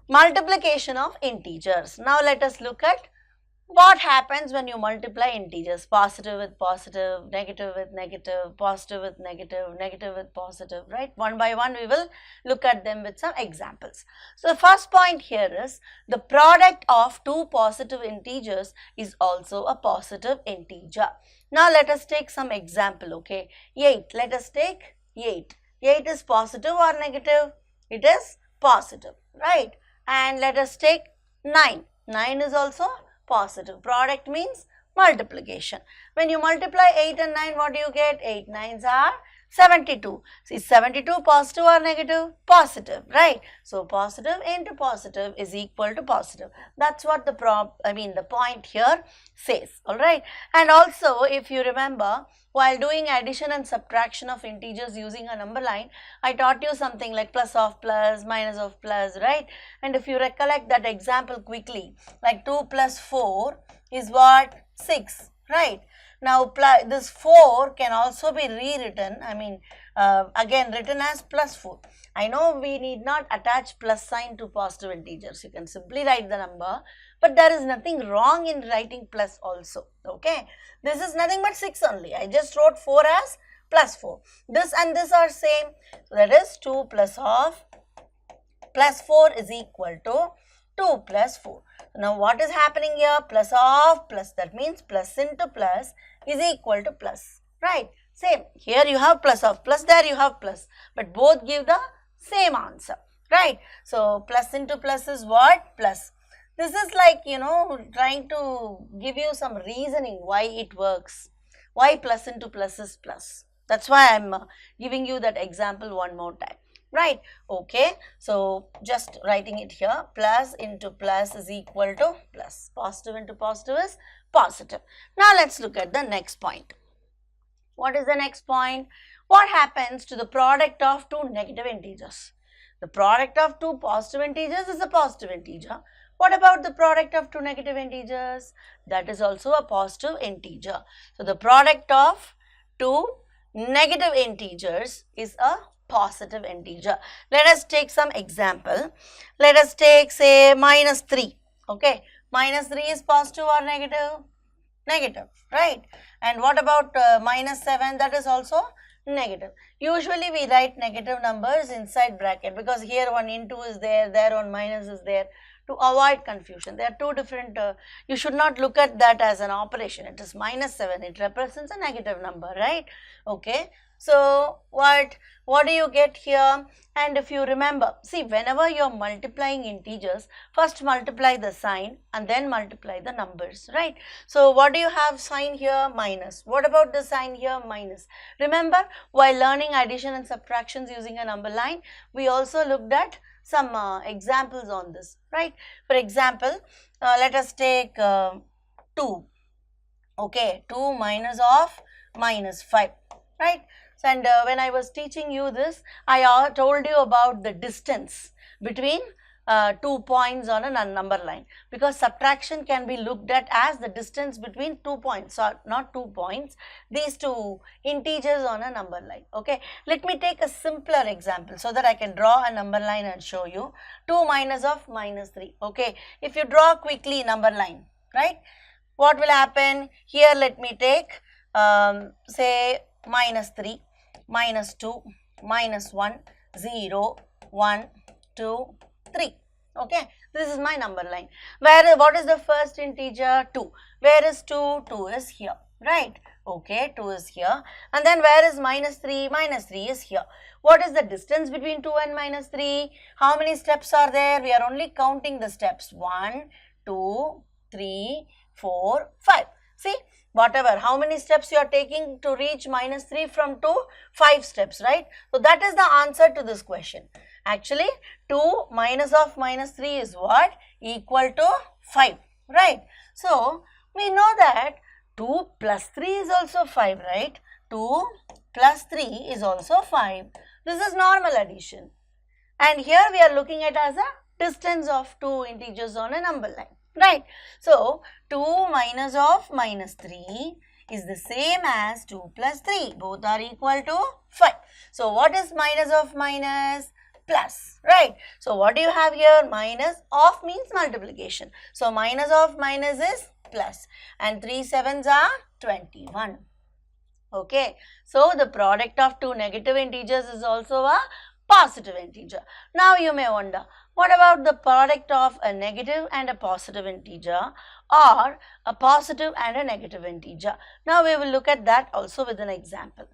multiplication of integers. Now let us look at what happens when you multiply integers, positive with positive, negative with negative, positive with negative, negative with positive, right? One by one we will look at them with some examples. So the first point here is the product of two positive integers is also a positive integer. Now let us take some example, okay? 8, let us take 8. 8 is positive or negative? It is positive, right? And let us take 9. 9 is also positive. Product means multiplication. When you multiply 8 and 9, what do you get? 8 9s are 72. Is 72 positive or negative? Positive, right? So positive into positive is equal to positive. That's what the point here says, alright. And also, if you remember, while doing addition and subtraction of integers using a number line, I taught you something like plus of plus, minus of plus, right? And if you recollect that example quickly, like 2 plus 4 is what? 6, right? Now this 4 can also be rewritten, again written as plus 4. I know we need not attach plus sign to positive integers. You can simply write the number, but there is nothing wrong in writing plus also, okay? This is nothing but 6 only. I just wrote 4 as plus 4. This and this are same. So that is 2 plus of plus 4 is equal to 2 plus 4. Now what is happening here? Plus of plus, that means plus into plus is equal to plus, right? Same, here you have plus of plus, there you have plus, but both give the same answer, right? So plus into plus is what? Plus. This is like, trying to give you some reasoning why it works, why plus into plus is plus. That's why I'm giving you that example one more time. Right, okay, so just writing it here, plus into plus is equal to plus, positive into positive is positive. Now let's look at the next point. What is the next point? What happens to the product of two negative integers? The product of two positive integers is a positive integer. What about the product of two negative integers? That is also a positive integer. So the product of two negative integers is a positive integer. Let us take some example. Let us take, say, minus 3. Okay, minus 3 is positive or negative? Negative, right? And what about minus 7? That is also negative. Usually we write negative numbers inside bracket because here one into is there, there one minus is there, to avoid confusion. They are two different, you should not look at that as an operation. It is minus 7, it represents a negative number, right? Okay. So what do you get here? And if you remember, see, whenever you are multiplying integers, first multiply the sign and then multiply the numbers, right? So what do you have sign here? Minus. What about the sign here? Minus. Remember, while learning addition and subtractions using a number line, we also looked at some examples on this, right? For example, let us take 2. Okay, 2 minus of minus 5, right? And when I was teaching you this, I told you about the distance between 2 points on a number line, because subtraction can be looked at as the distance between 2 points, or not 2 points, these two integers on a number line. Okay, let me take a simpler example so that I can draw a number line and show you. 2 minus of minus 3. Okay, if you draw quickly number line, right, what will happen? Here let me take say minus 3, minus 2, minus 1, 0, 1, 2, 3. Okay, this is my number line. What is the first integer? 2. Where is 2? 2 is here, right? Okay, 2 is here. And then where is minus 3? Minus 3 is here. What is the distance between 2 and minus 3? How many steps are there? We are only counting the steps. 1, 2, 3, 4, 5. See, whatever, how many steps you are taking to reach minus 3 from 2? 5 steps, right? So that is the answer to this question. Actually, 2 minus of minus 3 is what? Equal to 5, right? So we know that 2 plus 3 is also 5, right? 2 plus 3 is also 5. This is normal addition. And here we are looking at as a distance of two integers on a number line. Right. So 2 minus of minus 3 is the same as 2 plus 3. Both are equal to 5. So what is minus of minus? plus, right? So what do you have here? Minus of means multiplication. So minus of minus is plus, and 3 sevens are 21. Okay, so the product of two negative integers is also a positive integer. Now you may wonder, what about the product of a negative and a positive integer, or a positive and a negative integer? Now we will look at that also with an example.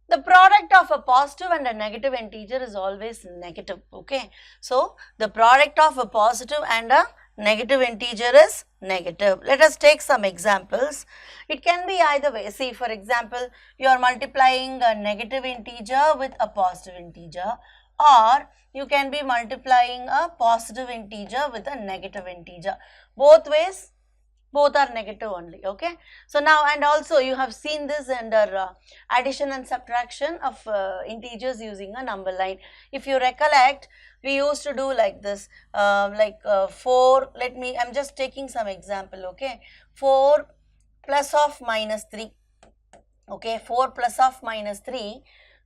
The product of a positive and a negative integer is always negative. Okay, so the product of a positive and a negative integer is negative. Let us take some examples. It can be either way. See, for example, you are multiplying a negative integer with a positive integer, or you can be multiplying a positive integer with a negative integer. Both ways, both are negative only. Okay, so now, and also you have seen this under addition and subtraction of integers using a number line. If you recollect, we used to do like this, 4, I'm just taking some example. Okay, 4 plus of minus 3. Okay, 4 plus of minus 3,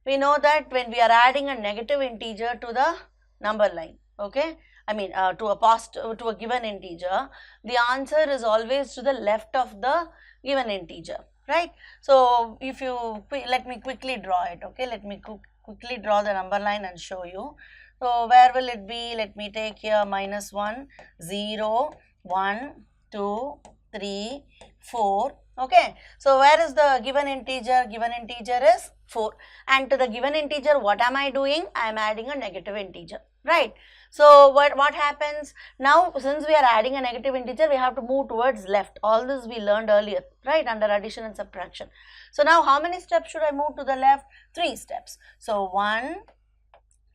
we know that when we are adding a negative integer to the number line, okay, to a given integer, the answer is always to the left of the given integer, right? So if you, let me quickly draw it. Okay, let me quickly draw the number line and show you. So where will it be? Let me take here minus 1, 0, 1, 2, 3, 4. Okay, so where is the given integer? Given integer is 4, and to the given integer, what am I doing? I am adding a negative integer, right? So what happens now? Since we are adding a negative integer, we have to move towards left. All this we learned earlier, right, under addition and subtraction. So now how many steps should I move to the left? 3 steps. So 1,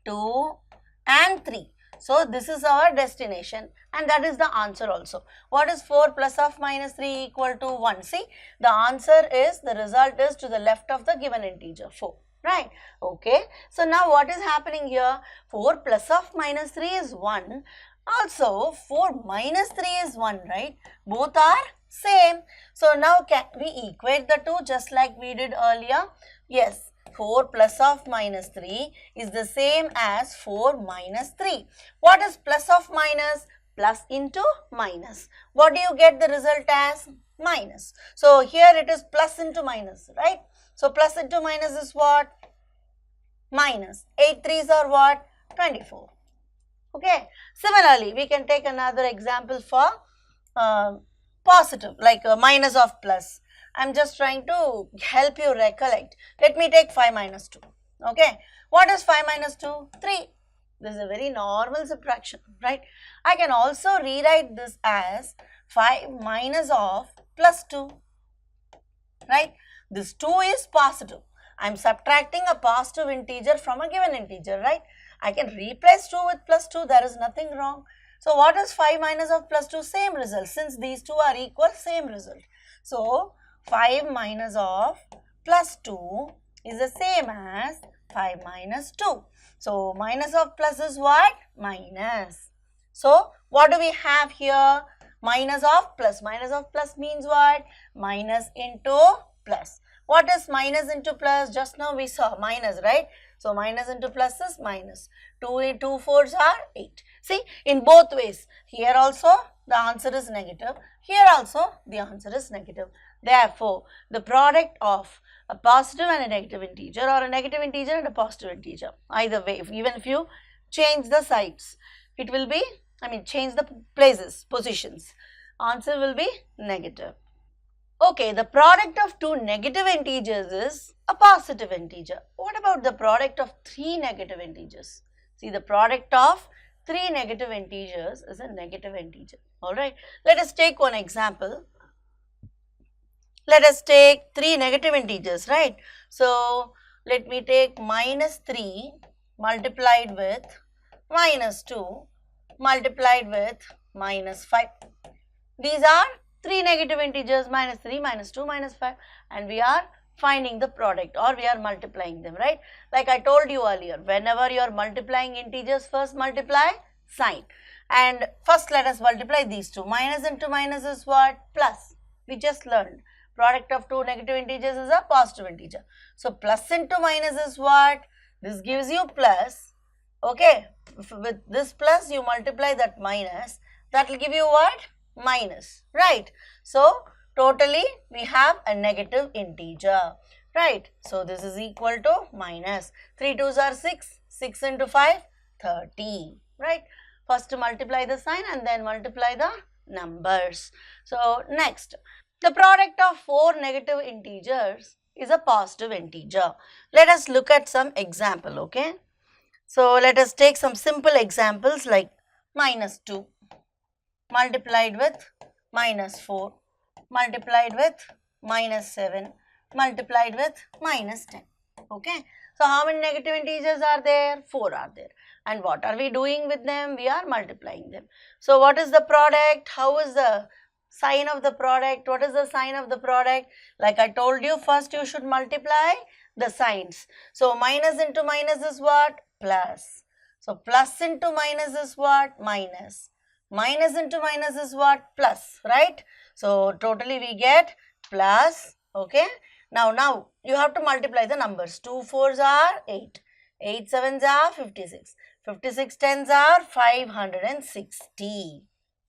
2 and 3. So this is our destination, and that is the answer also. What is 4 plus of minus 3 equal to 1? See, the answer is, the result is to the left of the given integer, 4. Right? Okay. So now what is happening here? 4 plus of minus 3 is 1. Also 4 minus 3 is 1, right? Both are same. So now can we equate the two just like we did earlier? Yes. 4 plus of minus 3 is the same as 4 minus 3. What is plus of minus? Plus into minus. What do you get the result as? Minus. So here it is plus into minus, right? So plus into minus is what? Minus. 8 3s are what? 24. Okay. Similarly, we can take another example for positive, like a minus of plus. I am just trying to help you recollect. Let me take 5 minus 2. Okay. What is 5 minus 2? 3. This is a very normal subtraction, right? I can also rewrite this as 5 minus of plus 2, right? This 2 is positive. I am subtracting a positive integer from a given integer, right? I can replace 2 with plus 2. There is nothing wrong. So what is 5 minus of plus 2? Same result. Since these two are equal, same result. So 5 minus of plus 2 is the same as 5 minus 2. So minus of plus is what? Minus. So what do we have here? Minus of plus. Minus of plus means what? Minus into plus. What is minus into plus? Just now we saw minus, right? So minus into plus is minus. 2 4s are 8. See, in both ways, here also the answer is negative. Here also the answer is negative. Therefore, the product of a positive and a negative integer, or a negative integer and a positive integer, either way, even if you change the sides, it will be, change the places, positions, answer will be negative. Okay, the product of two negative integers is a positive integer. What about the product of 3 negative integers? See, the product of 3 negative integers is a negative integer. Alright, let us take one example. Let us take 3 negative integers, right? So, let me take minus 3 multiplied with minus 2 multiplied with minus 5. These are 3 negative integers, minus 3, minus 2, minus 5, and we are finding the product, or we are multiplying them, right? Like I told you earlier, whenever you are multiplying integers, first multiply sign. And first let us multiply these two. Minus into minus is what? Plus. We just learned. Product of two negative integers is a positive integer. So plus into minus is what? This gives you plus. Okay, with this plus you multiply that minus, that will give you what? Minus, right? So totally we have a negative integer, right? So this is equal to minus 3 2s are 6, 6 into 5, 30, right? First multiply the sign and then multiply the numbers. So next, the product of 4 negative integers is a positive integer. Let us look at some example, okay? So let us take some simple examples like minus 2 multiplied with minus 4 multiplied with minus 7 multiplied with minus 10. Okay. So how many negative integers are there? 4 are there. And what are we doing with them? We are multiplying them. So what is the product? How is the sign of the product? What is the sign of the product? Like I told you, first you should multiply the signs. So minus into minus is what? Plus. So plus into minus is what? Minus. Minus into minus is what? Plus, right? So totally we get plus, okay. Now you have to multiply the numbers. 2 4s are 8, 8 7s are 56, 56 10s are 560.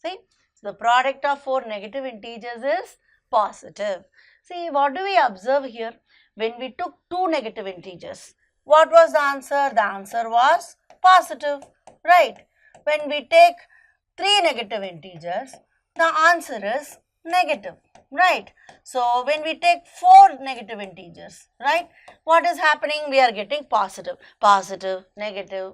See, so the product of 4 negative integers is positive. See, what do we observe here? When we took 2 negative integers, what was the answer? The answer was positive, right? When we take 3 negative integers, the answer is negative, right? So when we take 4 negative integers, right, what is happening? We are getting positive, positive, negative,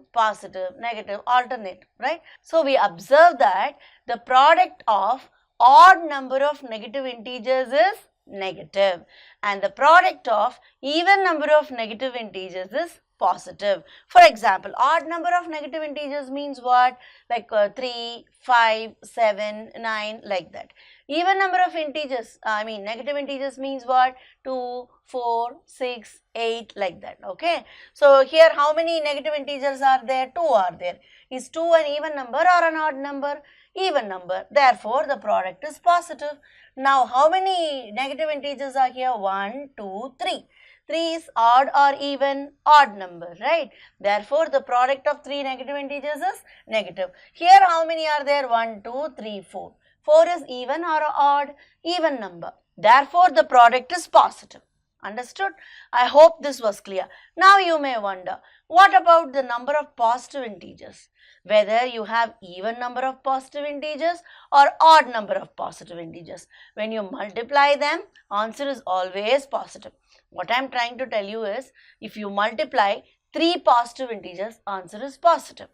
alternate, right? So we observe that the product of odd number of negative integers is negative and the product of even number of negative integers is positive. For example, odd number of negative integers means what? Like 3, 5, 7, 9, like that. Even number of integers, negative integers means what? 2, 4, 6, 8, like that. Okay. So here how many negative integers are there? 2 are there. Is 2 an even number or an odd number? Even number. Therefore, the product is positive. Now, how many negative integers are here? 1, 2, 3. 3 is odd or even? Odd number, right? Therefore, the product of 3 negative integers is negative. Here, how many are there? 1, 2, 3, 4. 4 is even or odd? Even number. Therefore, the product is positive. Understood? I hope this was clear. Now, you may wonder, what about the number of positive integers? Whether you have even number of positive integers or odd number of positive integers. When you multiply them, answer is always positive. What I am trying to tell you is, if you multiply 3 positive integers, answer is positive.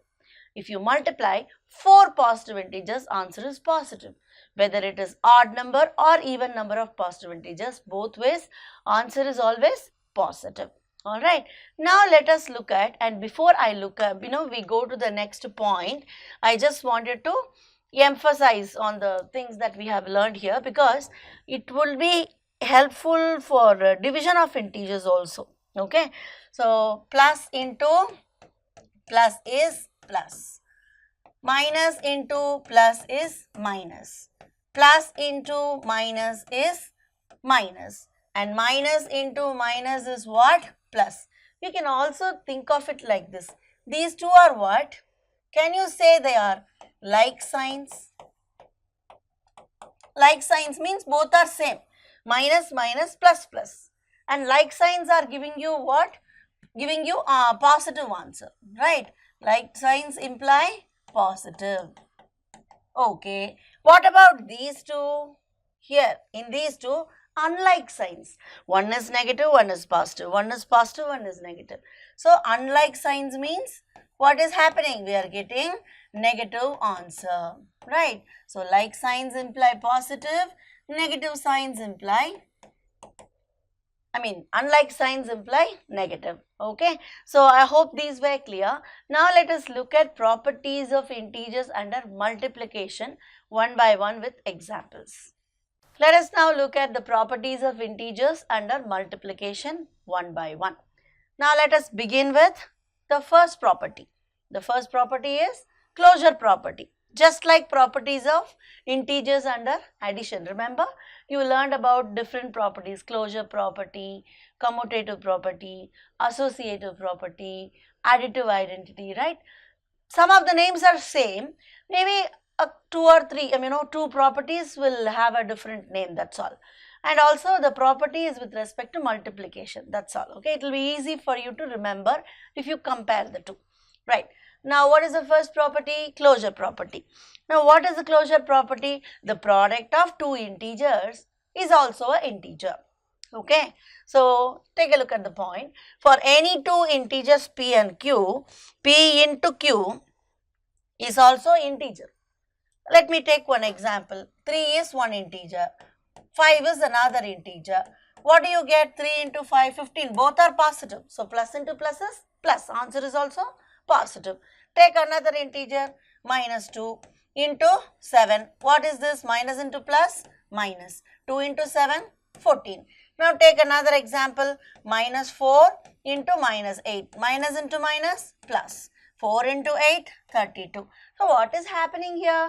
If you multiply 4 positive integers, answer is positive. Whether it is odd number or even number of positive integers, both ways, answer is always positive. Alright, now let us look at, and before I look at, we go to the next point, I just wanted to emphasize on the things that we have learned here because it will be helpful for division of integers also. Okay, so plus into plus is plus, minus into plus is minus, plus into minus is minus, and minus into minus is what? Plus. We can also think of it like this. These two are what? Can you say they are like signs? Like signs means both are same. Minus, minus, plus, plus. And like signs are giving you what? Giving you a positive answer, right? Like signs imply positive. Okay. What about these two? Here, in these two, unlike signs. One is negative, one is positive. One is positive, one is negative. So, unlike signs means what is happening? We are getting negative answer, right? So, like signs imply positive, negative signs imply, unlike signs imply negative. Okay. So, I hope these were clear. Now, let us look at properties of integers under multiplication one by one with examples. Let us now look at the properties of integers under multiplication one by one. Now, let us begin with the first property. The first property is closure property. Just like properties of integers under addition. Remember, you learned about different properties: closure property, commutative property, associative property, additive identity, right? Some of the names are same, maybe two or three, two properties will have a different name, that's all. And also the property is with respect to multiplication, that's all, okay. It will be easy for you to remember if you compare the two, right? Now what is the first property? Closure property. Now what is the closure property? The product of two integers is also an integer, okay. So take a look at the point. For any two integers p and q, p into q is also integer. Let me take one example. 3 is one integer, 5 is another integer. What do you get? 3 into 5, 15. Both are positive. So plus into plus is plus. Answer is also positive. Take another integer, minus 2 into 7. What is this? Minus into plus? Minus. 2 into 7, 14. Now take another example, minus 4 into minus 8. Minus into minus, plus. 4 into 8, 32. So what is happening here?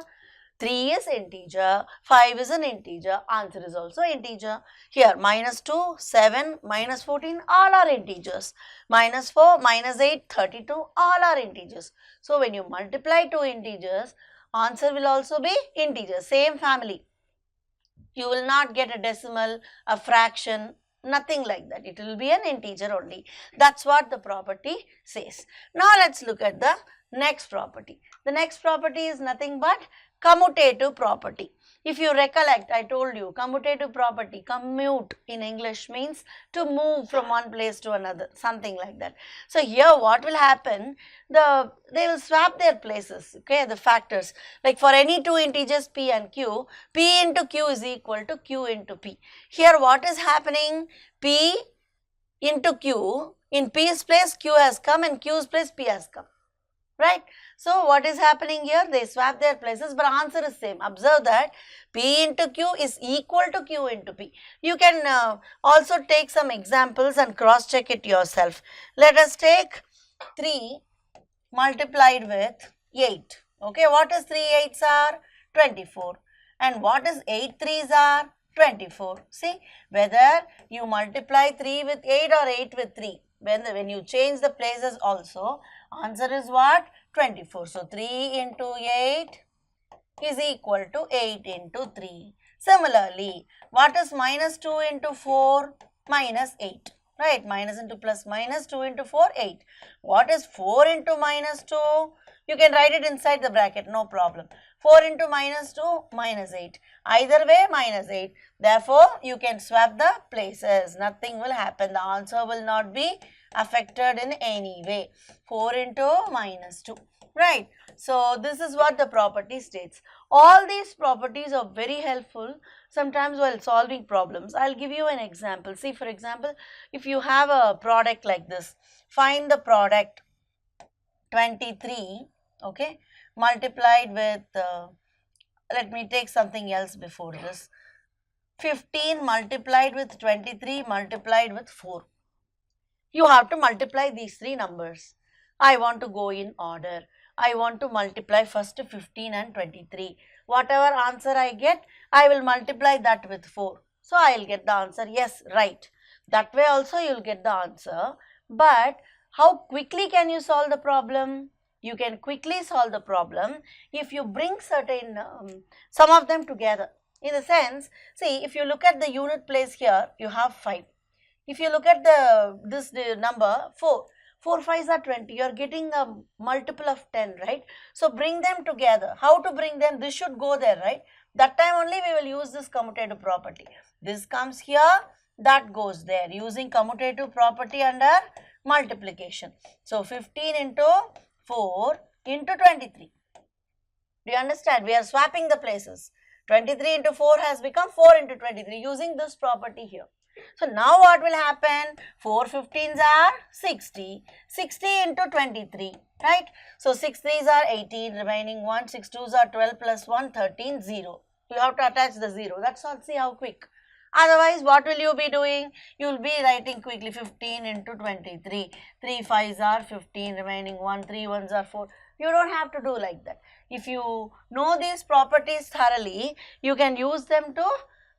3 is integer, 5 is an integer, answer is also integer. Here minus 2, 7, minus 14, all are integers. Minus 4, minus 8, 32, all are integers. So when you multiply two integers, answer will also be integer, same family. You will not get a decimal, a fraction, nothing like that. It will be an integer only. That's what the property says. Now let's look at the next property. The next property is nothing but commutative property. If you recollect, I told you commutative property, commute in English means to move from one place to another, something like that. So here what will happen, they will swap their places, okay, the factors. Like for any two integers p and q, p into q is equal to q into p. Here what is happening, p into q, in p's place q has come and q's place p has come, right? So what is happening here? They swap their places, but answer is same. Observe that p into q is equal to q into p. You can also take some examples and cross check it yourself. Let us take 3 multiplied with 8. Okay, what is 3 8s are? 24. And what is 8 3s are? 24. See, whether you multiply 3 with 8 or 8 with 3, when you change the places also, answer is what? 24. So 3 into 8 is equal to 8 into 3. Similarly, what is minus 2 into 4? Minus 8. Right? Minus into plus minus 2 into 4, 8. What is 4 into minus 2? You can write it inside the bracket, no problem. 4 into minus 2, minus 8. Either way, minus 8. Therefore, you can swap the places. Nothing will happen. The answer will not be affected in any way. 4 into minus 2. Right. So, this is what the property states. All these properties are very helpful sometimes while solving problems. I'll give you an example. See, for example, if you have a product like this, find the product 23, okay, multiplied with, let me take something else before this, 15 multiplied with 23 multiplied with 4. You have to multiply these three numbers. I want to go in order. I want to multiply first 15 and 23. Whatever answer I get, I will multiply that with 4. So, I will get the answer. Yes, right. That way also you will get the answer. But how quickly can you solve the problem? You can quickly solve the problem if you bring certain, some of them together. In the sense, see, if you look at the unit place here, you have 5. If you look at this number 4, 4 5s are 20, you are getting a multiple of 10, right? So, bring them together. How to bring them? This should go there, right? That time only we will use this commutative property. This comes here, that goes there, using commutative property under multiplication. So, 15 into 4 into 23. Do you understand? We are swapping the places. 23 into 4 has become 4 into 23 using this property here. So, now what will happen? 4 15s are 60, 60 into 23, right? So, 6 3s are 18, remaining 1, 6 2s are 12 plus 1, 13, 0. You have to attach the 0, that's all, see how quick. Otherwise, what will you be doing? You will be writing quickly 15 into 23, 3 5s are 15, remaining 1, 3 1s are 4. You don't have to do like that. If you know these properties thoroughly, you can use them to,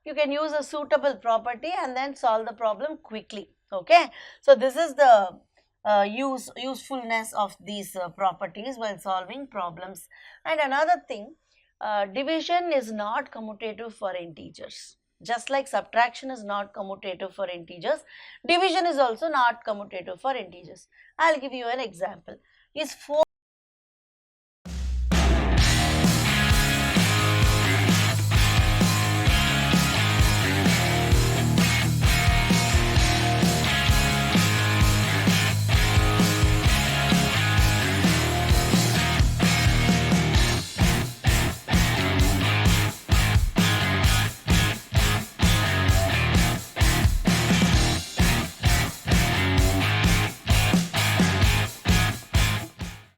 you can use a suitable property and then solve the problem quickly, okay. So, this is the usefulness of these properties while solving problems. And another thing, division is not commutative for integers. Just like subtraction is not commutative for integers, division is also not commutative for integers. I'll give you an example. Is 4